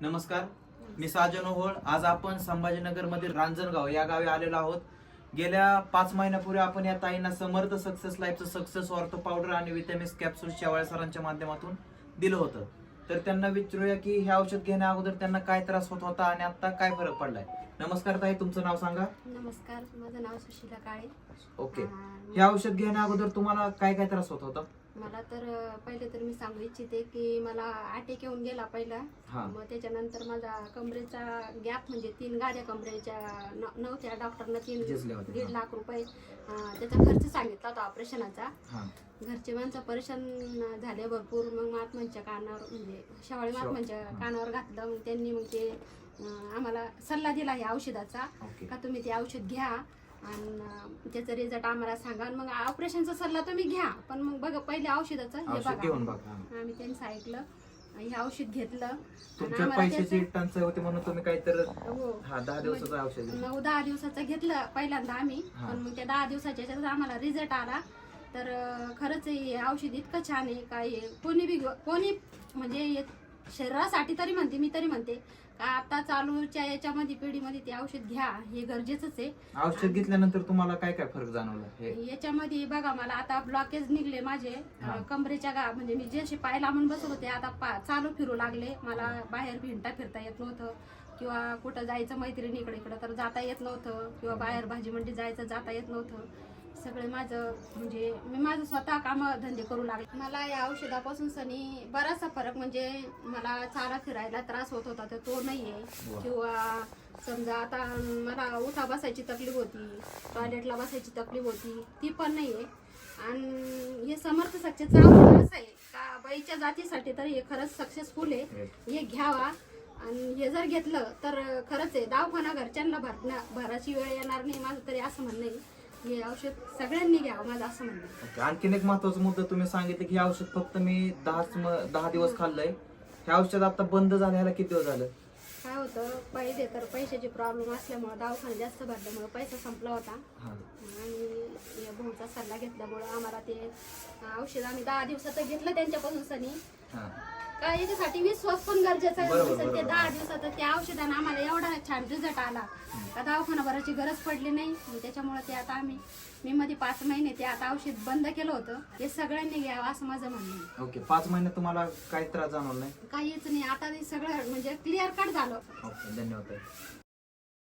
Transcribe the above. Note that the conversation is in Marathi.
नमस्कार, मी साजन ओहोळ. आज आपण संभाजीनगर मधील रांजणगाव या गावी आलेलो आहोत. गेल्या 5 महिन्यापूर्वी आपण या ताईंना समर्थ सक्सेस लाईफचं सक्सेस ऑर्थो पावडर आणि विटॅमिन्स कॅप्सूल शेवाळे सरांच्या माध्यमातून दिलं होतं. तर त्यांना विचारूया की हे औषध घेण्या अगोदर त्यांना काय त्रास होत होता आणि आता काय फरक पडलाय. नमस्कार ताई, तुमचं नाव सांगा. नमस्कार, माझं नाव सुशीला काळे. ओके, हे औषध घेण्या अगोदर तुम्हाला काय काय त्रास होत होता? मला तर पहिले तर मी सांगू इच्छिते की मला अटॅक येऊन गेला पहिला. मग त्याच्यानंतर माझा कमरेचा गॅप म्हणजे 3 गाड्या कमरेच्या नव्हत्या. डॉक्टरनं 3.5 लाख रुपये त्याचा खर्च सांगितला होता ऑपरेशनाचा. घरचे माणसं परेशान झाले भरपूर. मग महात्मांच्या कानावर म्हणजे शेवाळे महात्मांच्या कानावर घातलं. मग त्यांनी मग ते आम्हाला सल्ला दिला या औषधाचा का तुम्ही ते औषध घ्या आणि त्याचा रिझल्ट आम्हाला सांगा. मग ऑपरेशनचा सल्ला तुम्ही घ्या, पण मग बघा पहिले औषधाचं हे बघा. आम्ही त्यांचं ऐकलं, हे औषध घेतलं. तुमच्या पैशाची टंचाई होती म्हणून तुम्ही काहीतरी 10 दिवसाचं औषध 9-10 दिवसाचं घेतलं पहिल्यांदा आम्ही. पण मग त्या 10 दिवसाच्या याच्यात आम्हाला रिझल्ट आला. तर खरंच हे औषध इतकं छान आहे काय कोणी म्हणजे शरीरासाठी तरी म्हणते, मी तरी म्हणते का आता चालूच्या याच्यामध्ये पिढीमध्ये ते औषध घ्या, हे गरजेचंच आहे. औषध घेतल्यानंतर तुम्हाला काय काय फरक जाणवला? याच्यामध्ये बघा मला आता ब्लॉकेज निघले माझे कमरेच्या म्हणजे मी जसे पाय लांबून बसत होते आता चालू फिरू लागले. मला बाहेर फिरता येत नव्हतं किंवा कुठं जायचं मैत्रिणीकडे इकडं तर जाता येत नव्हतं किंवा बाहेर भाजी मंडी जायचं जाता येत नव्हतं. सगळे माझं म्हणजे मी माझं स्वतः कामधंदे करू लागले. मला या औषधापासून सनी बराचसा फरक म्हणजे मला चाला फिरायला त्रास होत होता तर तो नाहीये. किंवा समजा आता मला उठा बसायची तकलीफ होती, टॉयलेटला बसायची तकलीफ होती, ती पण नाहीये. आणि हे समर्थ सक्सेसचं औषध असं आहे का बाईच्या जातीसाठी तर हे खरंच सक्सेसफुल आहे. हे घ्यावा आणि हे जर घेतलं तर खरंच आहे दवाखाना घरच्यांना भराची वेळ येणार नाही. माझं तरी असं म्हणणं आहे हे औषध सगळ्यांनी घ्यावं, माझं असं म्हणणं. आणखीन एक महत्वाचा मुद्दा तुम्ही सांगितलं की हे औषध फक्त मी 10 दिवस खाल्लंय. हे औषध आता बंद झालं, ह्याला किती दिवस झालं? काय होतं पहिले तर पैशाचे प्रॉब्लेम असल्यामुळे दवाखाना जास्त भरल्यामुळे पैसा संपला होता. आणि या भाऊचा सल्ला घेतल्यामुळे आम्हाला ते औषध आम्ही 10 दिवसात घेतलं त्यांच्यापासून सनी. काय याच्यासाठी विश्वास पण गरजेचा आहे. ते 10 दिवसात त्या औषधाने आम्हाला एवढा छान रिझल्ट आला का दवाखाना भरायची गरज पडली नाही. त्याच्यामुळे ते आता मी मध्ये 5 महिने ते आता औषध बंद केलं होतं. हे सगळ्यांनी घ्यावं असं माझं म्हणणं आहे. ओके, 5 महिने तुम्हाला काही त्रास जाणवला नाही? काहीच नाही, आता सगळं म्हणजे क्लिअर कट झालं. ओके, धन्यवाद.